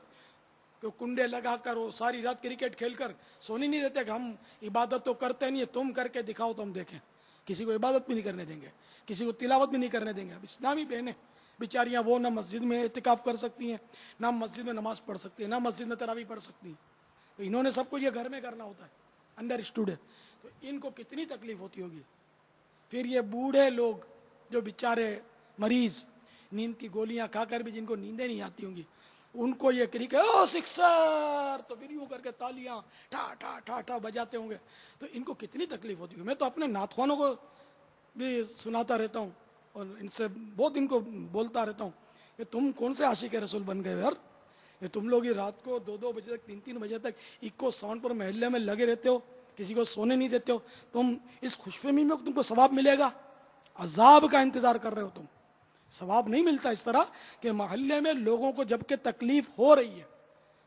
کہ کنڈے لگا کر وہ ساری رات کرکٹ کھیل کر سونے نہیں دیتے کہ ہم عبادت تو کرتے نہیں، تم کر کے دکھاؤ تو ہم دیکھیں۔ کسی کو عبادت بھی نہیں کرنے دیں گے، کسی کو تلاوت بھی نہیں کرنے دیں گے۔ اب اسلامی بہنیں بیچاریاں وہ نہ مسجد میں اعتکاف کر سکتی ہیں، نہ مسجد میں نماز پڑھ سکتی ہیں، نہ مسجد میں تراویح پڑھ سکتی ہیں، تو انہوں نے سب کچھ یہ گھر میں کرنا ہوتا ہے، انڈر اسٹوڈ ہے، تو ان کو کتنی تکلیف ہوتی ہوگی۔ پھر یہ بوڑھے لوگ جو بیچارے مریض نیند کی گولیاں کھا کر بھی جن کو نیندیں نہیں آتی ہوں گی، ان کو یہ کرکٹ او سکسر تو پھر یوں کر کے تالیاں ٹھا ٹھا ٹھا ٹھا بجاتے ہوں گے، تو ان کو کتنی تکلیف ہوتی ہوگی۔ میں تو اپنے نعت خوانوں کو بھی سناتا رہتا ہوں اور ان سے بہت ان کو بولتا رہتا ہوں کہ تم کون سے عاشق رسول بن گئے یار، کہ تم لوگ یہ رات کو 2-2 بجے تک 3-3 بجے تک ایکو ساؤنڈ پر محلے میں لگے رہتے ہو، کسی کو سونے نہیں دیتے ہو، تم اس خوش فہمی میں تم کو ثواب ملے گا، عذاب کا انتظار کر رہے ہو تم۔ ثواب نہیں ملتا اس طرح کہ محلے میں لوگوں کو جب کہ تکلیف ہو رہی ہے،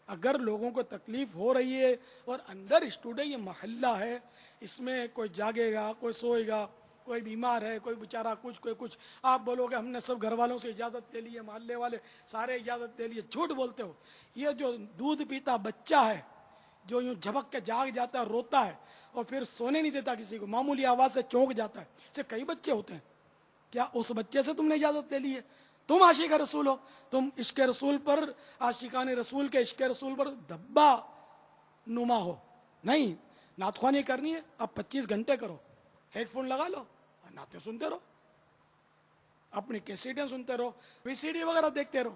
اگر لوگوں کو تکلیف ہو رہی ہے اور انڈر اسٹوڈے یہ محلہ ہے، اس میں کوئی جاگے گا، کوئی سوئے گا، کوئی بیمار ہے، کوئی بیچارہ کچھ کوئی کچھ، آپ بولو کہ ہم نے سب گھر والوں سے اجازت لے لی ہے، محلے والے سارے اجازت لے لیے، جھوٹ بولتے ہو۔ یہ جو دودھ پیتا بچہ ہے جو یوں جھپک کے جاگ جاتا ہے، روتا ہے اور پھر سونے نہیں دیتا کسی کو، معمولی آواز سے چونک جاتا ہے، اسے کئی بچے ہوتے ہیں، کیا اس بچے سے تم نے اجازت لے لی ہے؟ تم عاشق رسول ہو، تم عشق رسول پر، عاشقان رسول کے عشق رسول پر دھبا نما ہو؟ نہیں، نعت خوانی کرنی ہے اب 25 گھنٹے کرو، ہیڈ فون لگا لو اور نعتیں سنتے رہو، اپنی کیسیٹیں سنتے رہو، وی سی ڈی وغیرہ دیکھتے رہو۔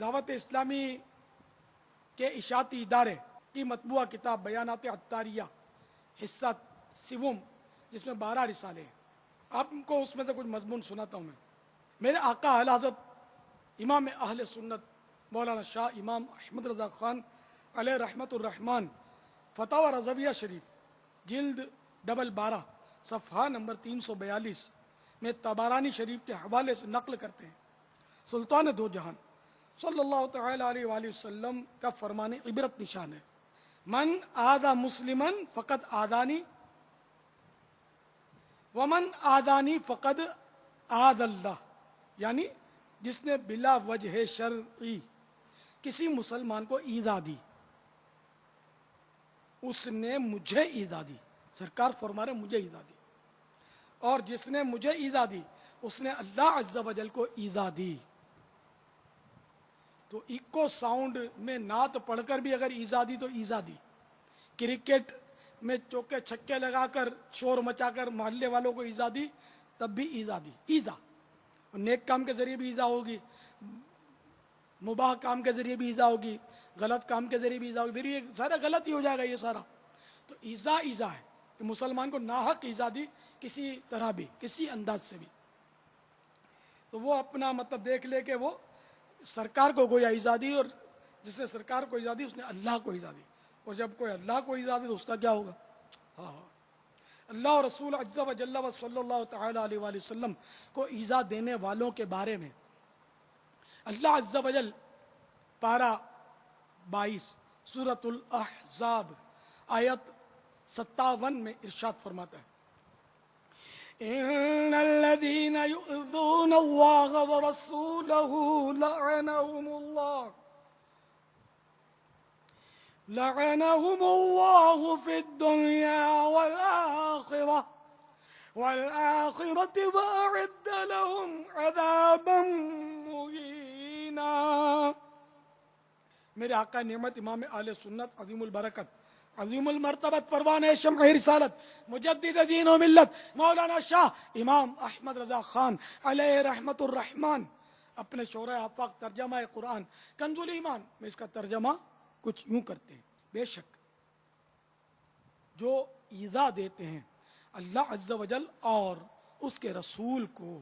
دعوت اسلامی کے اشاعتی ادارے کی مطبوعہ کتاب بیانات عطاریہ حصہ سوم، جس میں 12 رسالے ہیں. آپ کو اس میں سے کچھ مضمون سناتا ہوں. میرے آقا اعلی حضرت امام اہل سنت مولانا شاہ امام احمد رضا خان علیہ رحمت الرحمن فتاوی رضویہ شریف جلد 12 صفحہ نمبر 342 میں طبرانی شریف کے حوالے سے نقل کرتے ہیں. سلطان دو جہان صلی اللہ تعالی علیہ وآلہ وسلم کا فرمان عبرت نشان ہے: من آذا مسلمن فقد آذانی ومن آذانی فقد آذ اللہ. یعنی جس نے بلا وجہ شرعی کسی مسلمان کو ایذا دی، اس نے مجھے ایذا دی. سرکار فرما رہے مجھے ایذا دی. اور جس نے مجھے ایذا دی اس نے اللہ عز و جل کو ایذا دی. تو ایکو ساؤنڈ میں نعت پڑھ کر بھی اگر ایذا دی تو ایذا دی. کرکٹ میں چوکے چھکے لگا کر شور مچا کر محلے والوں کو ایذا دی تب بھی ایذا دی. ایذا نیک کام کے ذریعے بھی ایذا ہوگی، مباح کام کے ذریعے بھی ایذا ہوگی، غلط کام کے ذریعے بھی ایذا ہوگی، پھر یہ سارا غلط ہی ہو جائے گا. یہ سارا تو ایذا ایذا ہے کہ مسلمان کو ناحق ایذا دی کسی طرح بھی، کسی انداز سے بھی. تو وہ اپنا مطلب دیکھ لے کہ وہ سرکار کو کوئی ایذا دی، اور جس نے سرکار کو ایذا دی اس نے اللہ کو ایذا دی. اور جب کوئی اللہ کو ایذا دی تو اس کا کیا ہوگا؟ ہاں اللہ اور رسول عز و جل و صلی اللہ تعالی علیہ وآلہ وسلم کو ایذا دینے والوں کے بارے میں اللہ عز و جل پارہ 22 سورۃ الاحزاب آیت 57 میں ارشاد فرماتا ہے: ان الذين يؤذون الله ورسوله لعنهم الله في الدنيا والآخرة وأعد لهم عذابا مهينا. میرے آقا نعمت امام اہل سنت عظیم البرکت عظیم المرتبت پروان شمع رسالت مجدد دین و ملت مولانا شاہ امام احمد رضا خان علیہ رحمت الرحمن اپنے شورۂ آفاق ترجمہ قرآن کنز الایمان میں اس کا ترجمہ کچھ یوں کرتے ہیں: بے شک جو ایذا دیتے ہیں اللہ عز و جل اور اس کے رسول کو،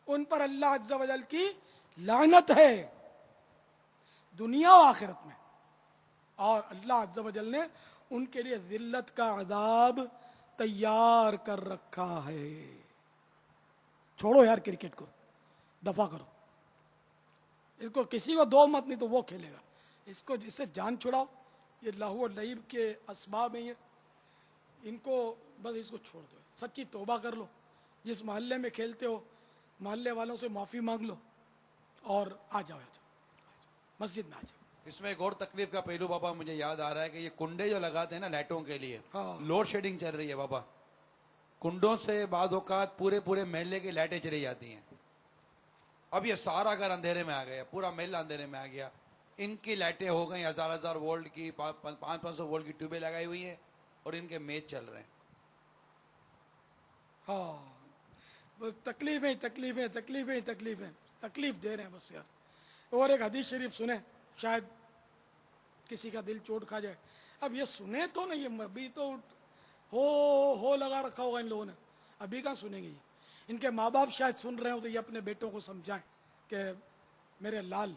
ان پر اللہ عز و جل کی لعنت ہے دنیا و آخرت میں، اور اللہ عز و جل نے ان کے لیے ذلت کا عذاب تیار کر رکھا ہے. چھوڑو یار کرکٹ کو، دفع کرو اس کو، کسی کو دو مت، نہیں تو وہ کھیلے گا. اس کو جس سے جان چھڑاؤ، یہ لہو و لعب کے اسباب ہیں، ان کو بس اس کو چھوڑ دو. سچی توبہ کر لو، جس محلے میں کھیلتے ہو محلے والوں سے معافی مانگ لو اور آ جاؤ مسجد میں آ جاؤ. اس میں ایک اور تکلیف کا پہلو بابا مجھے یاد آ رہا ہے کہ یہ کنڈے جو لگاتے ہیں نا لائٹوں کے لیے، لوڈ شیڈنگ چل رہی ہے بابا. کنڈوں سے بعض اوقات پورے محلے کی لائٹیں چلی جاتی ہیں. اب یہ سارا گھر اندھیرے میں آ گیا، پورا محلہ اندھیرے میں آ گیا. ان کی لائٹیں ہو گئی 1000 وولٹ کی، 500 وولٹ کی ٹیوبیں لگائی ہوئی ہیں اور ان کے میچ چل رہے ہیں. ہاں بس تکلیفیں تکلیف دے رہے ہیں بس یار. اور ایک حدیث شریف سنیں، شاید کسی کا دل چوٹ کھا جائے. اب یہ سنیں تو نہیں، ابھی تو ہو لگا رکھا ہوگا ان لوگوں نے، ابھی کہاں سنیں گے. ان کے ماں باپ شاید سن رہے ہو تو یہ اپنے بیٹوں کو سمجھائیں کہ میرے لال،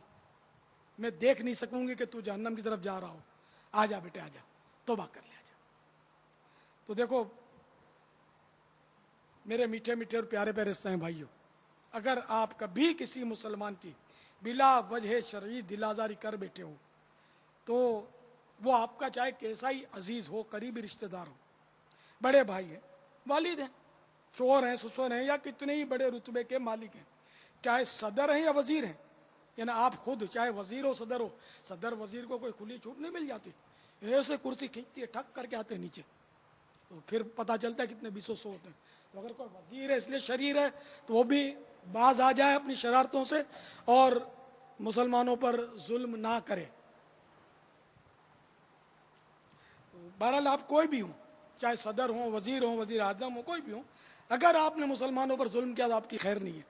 میں دیکھ نہیں سکوں گی کہ تو جہنم کی طرف جا رہا ہو، آ جا بیٹے آ جا، توبہ کر لے آ جا. تو دیکھو میرے میٹھے اور پیارے ہیں بھائیوں، اگر آپ کبھی کسی مسلمان کی بلا وجہ شرعی دل آزاری کر بیٹھے ہو تو وہ آپ کا چاہے کیسا ہی عزیز ہو، قریبی رشتہ دار ہو، بڑے بھائی ہیں، والد ہیں، شوہر ہیں، سسر ہیں، یا کتنے ہی بڑے رتبے کے مالک ہیں، چاہے صدر ہیں یا وزیر ہیں. یعنی آپ خود چاہے وزیر ہو، صدر وزیر کو کوئی کھلی چھوٹ نہیں مل جاتی، ایسے کرسی کھینچتی ہے، ٹھک کر کے آتے ہیں نیچے، تو پھر پتہ چلتا ہے کتنے 200 ہوتے ہیں. تو اگر کوئی وزیر ہے اس لیے شریر ہے تو وہ بھی باز آ جائے اپنی شرارتوں سے اور مسلمانوں پر ظلم نہ کرے. بہرحال آپ کوئی بھی ہوں، چاہے صدر ہوں، وزیر اعظم ہوں، کوئی بھی ہوں، اگر آپ نے مسلمانوں پر ظلم کیا تو آپ کی خیر نہیں ہے.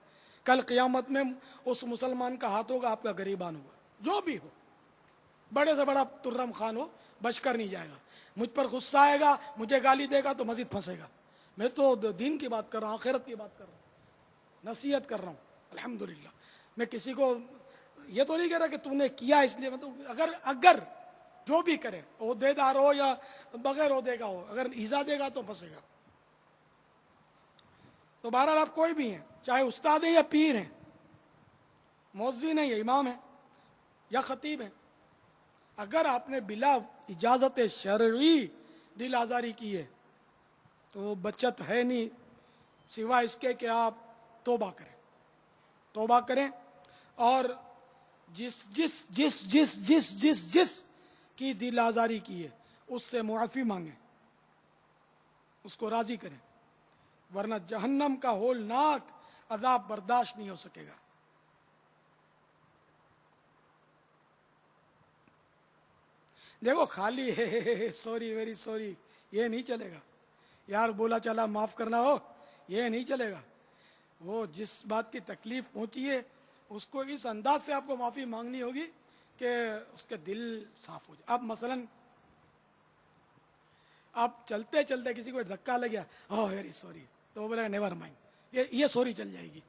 کل قیامت میں اس مسلمان کا ہاتھ ہوگا، آپ کا گریبان ہوگا، جو بھی ہو، بڑے سے بڑا ترم خان ہو، بچ کر نہیں جائے گا۔ مجھ پر غصہ آئے گا، مجھے گالی دے گا تو مزید پھنسے گا۔ میں تو دین کی بات کر رہا ہوں، آخرت کی بات کر رہا ہوں، نصیحت کر رہا ہوں الحمدللہ۔ میں کسی کو یہ تو نہیں کہہ رہا کہ تم نے کیا اس لیے، مطلب اگر جو بھی کرے، عہدے دار ہو یا بغیر عہدے کا ہو، اگر ایذا دے گا تو پھنسے گا۔ تو بہرحال آپ کوئی بھی ہیں، چاہے استاد ہیں یا پیر ہیں، مؤذن ہیں یا امام ہیں یا خطیب ہیں، اگر آپ نے بلا اجازت شرعی دل آزاری کی ہے تو بچت ہے نہیں سوائے اس کے کہ آپ توبہ کریں اور جس جس جس جس جس جس جس کی دل آزاری کی ہے اس سے معافی مانگیں، اس کو راضی کریں، ورنہ جہنم کا ہولناک عذاب برداشت نہیں ہو سکے گا۔ دیکھو خالی ہے سوری ویری سوری یہ نہیں چلے گا، یار بولا چلا معاف کرنا ہو یہ نہیں چلے گا۔ وہ جس بات کی تکلیف پہنچی ہے اس کو اس انداز سے آپ کو معافی مانگنی ہوگی کہ اس کے دل صاف ہو جائے۔ اب مثلا آپ چلتے چلتے کسی کو دھکا لگ گیا، اوہ ویری سوری، تو وہ بولے گا نیور مائنڈ، یہ سوری چل جائے گی،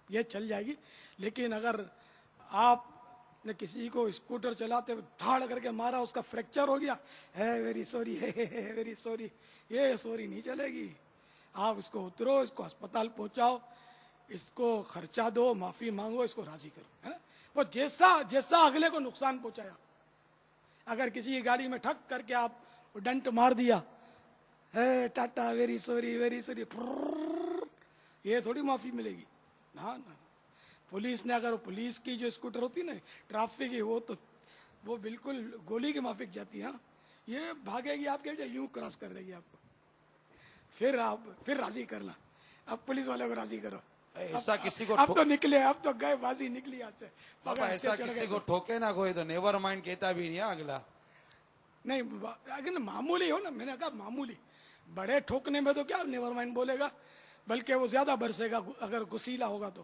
یہ چل جائے گی۔ لیکن اگر آپ نے کسی کو اسکوٹر چلاتے ہوئے دھاڑ کر کے مارا، اس کا فریکچر ہو گیا، ہے ویری سوری، ہے ویری سوری، یہ سوری نہیں چلے گی۔ آپ اس کو اترو، اس کو اسپتال پہنچاؤ، اس کو خرچہ دو، معافی مانگو، اس کو راضی کرو، ہے نا۔ وہ جیسا اگلے کو نقصان پہنچایا، اگر کسی کی گاڑی میں ٹھک کر کے آپ ڈنٹ مار دیا، ہے Tata very sorry very sorry, یہ تھوڑی معافی ملے گی، نہ۔ پولیس نے اگر پولیس کی جو اسکوٹر ہوتی نا ٹرافک کی، وہ بالکل گولی کی مافک جاتی ہے، یہ بھاگے گی آپ کے بجائے یوں کراس کر لے گی آپ کو، پھر راضی کرنا، اب پولیس والے کو راضی کرو۔ ایسا کسی کو اب تو نکلے، اب تو گئے، بازی نکلی ہاتھ سے۔ پاپا ایسا کسی کو ٹھوکے نہ کوئی تو نیور مائنڈ کہتا بھی نہیں اگلا۔ نہیں اگر معمولی ہو نا، میں نے کہا معمولی، بڑے ٹھوکنے میں تو کیا نیور مائنڈ بولے گا، بلکہ وہ زیادہ برسے گا اگر غسیلا ہوگا تو۔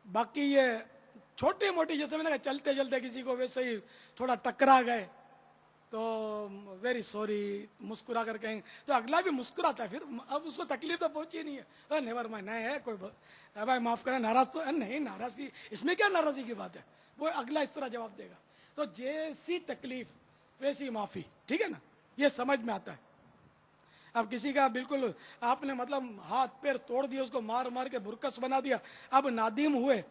باقی یہ چھوٹی موٹی، جیسے میں نے کہا چلتے چلتے کسی کو ویسے ہی تھوڑا ٹکرا گئے تو ویری سوری مسکرا کر کہیں تو اگلا بھی مسکراتا ہے، پھر اب اس کو تکلیف تو پہنچی نہیں ہے، نیور مائنڈ ہے، کوئی بھائی معاف کریں، ناراض تو نہیں، ناراضگی اس میں کیا ناراضی کی بات ہے، وہ اگلا اس طرح جواب دے گا۔ تو جیسی تکلیف ویسی معافی، ٹھیک ہے نا، یہ سمجھ میں آتا ہے۔ اب کسی کا بالکل آپ نے مطلب ہاتھ پیر توڑ دیا، اس کو مار مار کے برکس بنا دیا، اب نادم ہوئے،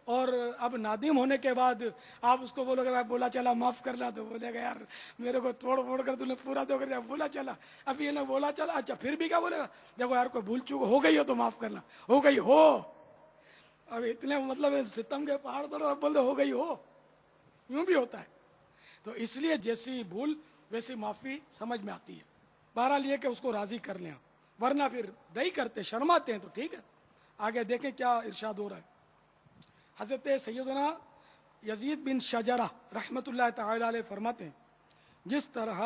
اور اب نادم ہونے کے بعد آپ اس کو بولو گے بھائی بولا چلا معاف کرنا، تو بولے گا یار میرے کو توڑ پھوڑ کر تو نے پورا تو کر دیا، بولا چلا، اب یہ نہ بولا چلا، اچھا پھر بھی کیا بولے گا، دیکھو یار کوئی بھول چوک ہو گئی ہو تو معاف کرنا، ہو گئی ہو، اب اتنے مطلب ستم کے پہاڑ توڑ اب بول دے ہو گئی ہو، یوں بھی ہوتا ہے۔ تو اس لیے جیسی بھول ویسی معافی سمجھ میں آتی ہے۔ بہرحال یہ کہ اس کو راضی کر لیں آپ، ورنہ پھر نہیں کرتے، شرماتے ہیں تو ٹھیک ہے۔ آگے دیکھیں کیا ارشاد ہو رہا ہے۔ حضرت سیدنا یزید بن شجرہ رحمت اللہ تعالی علیہ فرماتے ہیں، جس طرح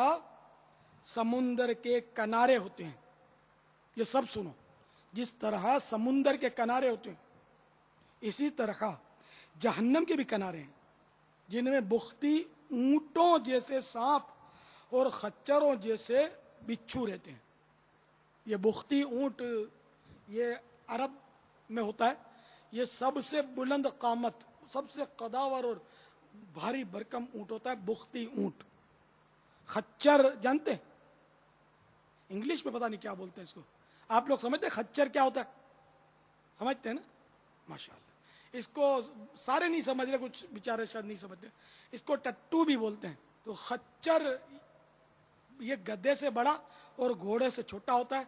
سمندر کے کنارے ہوتے ہیں، یہ سب سنو، جس طرح سمندر کے کنارے ہوتے ہیں اسی طرح جہنم کے بھی کنارے ہیں، جن میں بختی اونٹوں جیسے سانپ اور خچروں جیسے بچھو رہتے ہیں۔ یہ بختی اونٹ یہ عرب میں ہوتا ہے، یہ سب سے بلند قامت، سب سے قداور اور بھاری بھرکم اونٹ ہوتا ہے بختی اونٹ۔ خچر جانتے ہیں؟ انگلش میں پتہ نہیں کیا بولتے ہیں اس کو، آپ لوگ سمجھتے ہیں خچر کیا ہوتا ہے؟ سمجھتے ہیں نا، ماشاءاللہ۔ اس کو سارے نہیں سمجھ رہے، کچھ بیچارے شاید نہیں سمجھتے، اس کو ٹٹو بھی بولتے ہیں۔ تو خچر یہ گدے سے بڑا اور گھوڑے سے چھوٹا ہوتا ہے،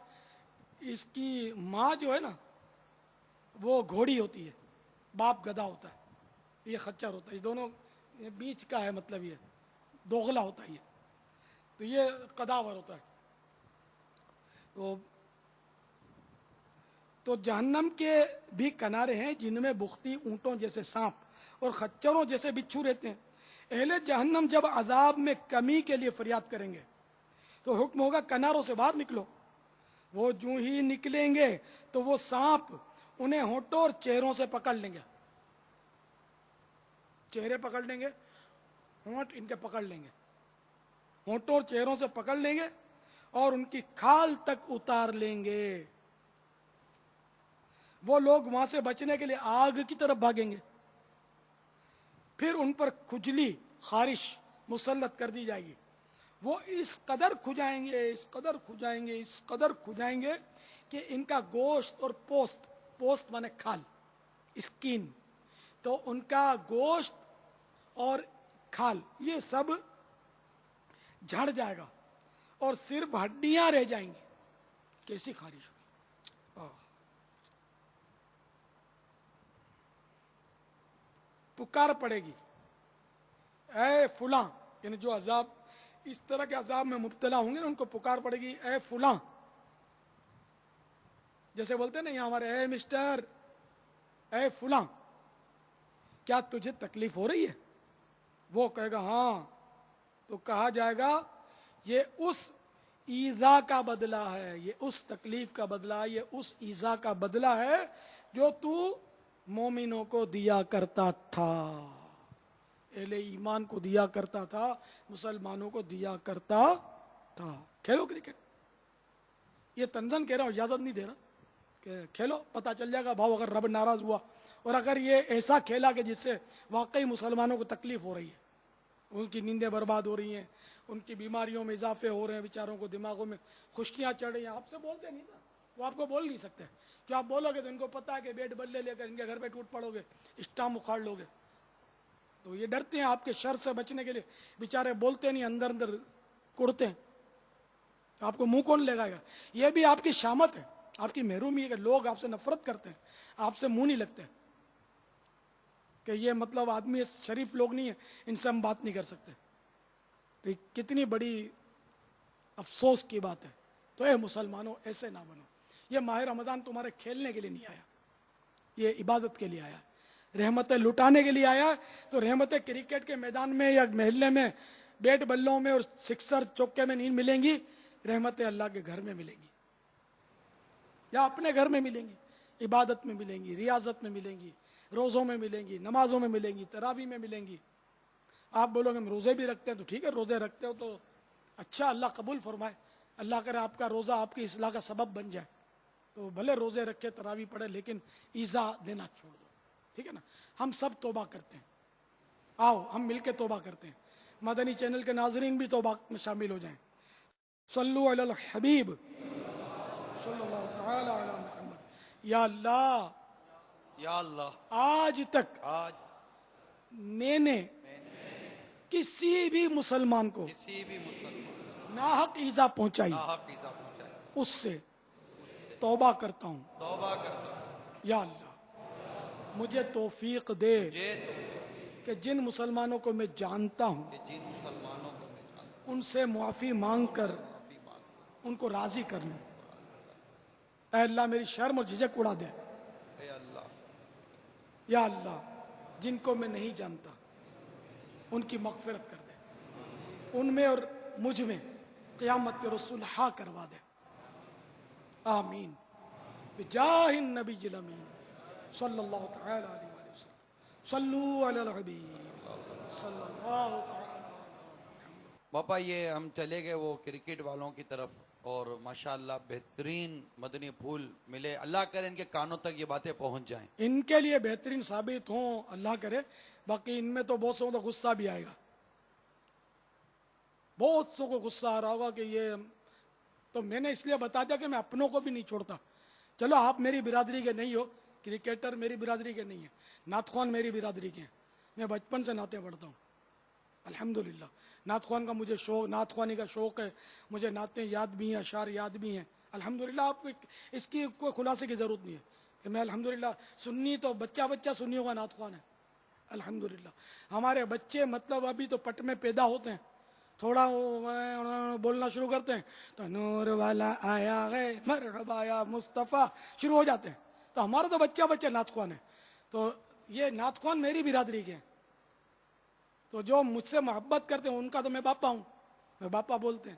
اس کی ماں جو ہے نا وہ گھوڑی ہوتی ہے، باپ گدھا ہوتا ہے، یہ خچر ہوتا ہے، یہ دونوں بیچ کا ہے، مطلب یہ دوغلا ہوتا ہے، یہ تو یہ قداور ہوتا ہے۔ تو جہنم کے بھی کنارے ہیں جن میں بختی اونٹوں جیسے سانپ اور خچروں جیسے بچھو رہتے ہیں۔ اہل جہنم جب عذاب میں کمی کے لیے فریاد کریں گے تو حکم ہوگا کناروں سے باہر نکلو، وہ جو ہی نکلیں گے تو وہ سانپ انہیں ہونٹوں اور چہروں سے پکڑ لیں گے. چہرے پکڑ لیں گے, ہونٹ ان کے پکڑ لیں گے, ہونٹوں اور چہروں سے پکڑ لیں گے اور ان کی کھال تک اتار لیں گے. وہ لوگ وہاں سے بچنے کے لیے آگ کی طرف بھاگیں گے. پھر ان پر کھجلی, خارش مسلط کر دی جائے گی. وہ اس قدر کھجائیں گے, اس قدر کھجائیں گے, اس قدر کھجائیں گے کہ ان کا گوشت اور پوست مانے کھال, اسکین, تو ان کا گوشت اور کھال یہ سب جھڑ جائے گا اور صرف ہڈیاں رہ جائیں گی. کیسی خارش ہوئی. پکار پڑے گی, اے فلاں, یعنی جو عذاب اس طرح کے عذاب میں مبتلا ہوں گے نا ان کو پکار پڑے گی, اے فلاں. جیسے بولتے ہیں نا یہاں ہمارے, اے مسٹر, اے فلاں, کیا تجھے تکلیف ہو رہی ہے؟ وہ کہے گا ہاں. تو کہا جائے گا یہ اس ایذا کا بدلہ ہے, یہ اس تکلیف کا بدلہ, یہ اس ایذا کا بدلہ ہے جو تو مومنوں کو دیا کرتا تھا, اہل ایمان کو دیا کرتا تھا, مسلمانوں کو دیا کرتا تھا. کھیلو کرکٹ, یہ تنزن کہہ رہا ہوں, اجازت نہیں دے رہا کہ کھیلو, پتہ چل جائے گا بھاؤ اگر رب ناراض ہوا اور اگر یہ ایسا کھیلا کہ جس سے واقعی مسلمانوں کو تکلیف ہو رہی ہے, ان کی نیندیں برباد ہو رہی ہیں, ان کی بیماریوں میں اضافے ہو رہے ہیں, بیچاروں کو دماغوں میں خشکیاں چڑھ رہی ہیں. آپ سے بولتے نہیں نا, وہ آپ کو بول نہیں سکتے. کہ آپ بولو گے تو ان کو پتا ہے کہ بیٹ بلے لے کر ان کے گھر پہ ٹوٹ پڑو گے, اسٹام اکھاڑ لو گے. تو یہ ڈرتے ہیں آپ کے شر سے بچنے کے لیے, بیچارے بولتے نہیں, اندر اندر کڑتے ہیں. آپ کو منہ کون لگائے گا؟ یہ بھی آپ کی شامت ہے, آپ کی محرومی ہے کہ لوگ آپ سے نفرت کرتے ہیں, آپ سے منہ نہیں لگتے کہ یہ مطلب آدمی شریف لوگ نہیں ہیں, ان سے ہم بات نہیں کر سکتے. تو کتنی بڑی افسوس کی بات ہے. تو اے مسلمانوں ایسے نہ بنو. یہ ماہ رمضان تمہارے کھیلنے کے لیے نہیں آیا, یہ عبادت کے لیے آیا, رحمتیں لٹانے کے لیے آیا. تو رحمتیں کرکٹ کے میدان میں یا محلے میں بیٹ بلوں میں اور سکسر چوکے میں نہیں ملیں گی, رحمتیں اللہ کے گھر میں ملیں گی, یا اپنے گھر میں ملیں گی, عبادت میں ملیں گی, ریاضت میں ملیں گی, روزوں میں ملیں گی, نمازوں میں ملیں گی, تراویح میں ملیں گی. آپ بولو گے ہم روزے بھی رکھتے ہیں, تو ٹھیک ہے روزے رکھتے ہو تو اچھا, اللہ قبول فرمائے, اللہ کرے آپ کا روزہ آپ کی اصلاح کا سبب بن جائے. تو بھلے روزے رکھے, تراویح پڑھے, لیکن ایذا دینا چھوڑ دو. ٹھیک ہے نا, ہم سب توبہ کرتے ہیں, آؤ ہم مل کے توبہ کرتے ہیں. مدنی چینل کے ناظرین بھی توبہ میں شامل ہو جائیں. صلو علی الحبیب صلی اللہ تعالی علی محمد. یا اللہ, یا اللہ, آج تک آج میں نے کسی بھی مسلمان کو کسی بھی مسلمان ناحق ایذا پہنچائی, ناحق ایذا پہنچائے, اس سے توبہ کرتا ہوں. توبہ کرتا ہوں. یا اللہ مجھے توفیق دے یہ کہ جن مسلمانوں کو میں جانتا ہوں کہ جن مسلمانوں کو میں جانتا ان سے معافی مانگ کر ان کو راضی کر لوں. اے اللہ میری شرم اور جھجک اڑا دے. ہوں, اے اللہ, یا اللہ جن کو میں نہیں جانتا ان کی مغفرت کر دے, ان میں اور مجھ میں قیامت کے رسول ہا کروا دے. آمین بجاہ النبی الامین صلی اللہ تعالی علیہ وآلہ وسلم. صلو علی الحبیب صلی اللہ تعالی علیہ. باپا یہ ہم چلے گئے وہ کرکٹ والوں کی طرف, اور ماشاءاللہ بہترین مدنی پھول ملے. اللہ کرے ان کے کانوں تک یہ باتیں پہنچ جائیں. ان کے لیے بہترین ثابت ہوں, اللہ کرے. باقی ان میں تو بہت سو کو غصہ بھی آئے گا, بہت سو کو غصہ آ رہا ہوگا کہ یہ, تو میں نے اس لیے بتا دیا کہ میں اپنوں کو بھی نہیں چھوڑتا. چلو آپ میری برادری کے نہیں ہو, کرکٹر میری برادری کے نہیں ہیں, نعت خوان میری برادری کے ہیں, میں بچپن سے نعتیں پڑھتا ہوں الحمدللہ. نعت خوان کا مجھے شوق, نعت خوانی کا شوق ہے, مجھے نعتیں یاد بھی ہیں, اشعار یاد بھی ہیں الحمدللہ. آپ کو اس کی کوئی خلاصے کی ضرورت نہیں ہے کہ میں الحمدللہ سنی تو بچہ سنی ہوگا نعت خوان ہے الحمدللہ. ہمارے بچے مطلب ابھی تو پٹ میں پیدا ہوتے ہیں, تھوڑا بولنا شروع کرتے ہیں تو نور والا آیا ہے مرحبا یا مصطفیٰ شروع ہو جاتے ہیں. تو ہمارا تو بچہ نعت خوان ہے. تو یہ نعت خوان میری برادری کے ہیں, تو جو مجھ سے محبت کرتے ہیں ان کا تو میں باپا ہوں, میں باپا بولتے ہیں.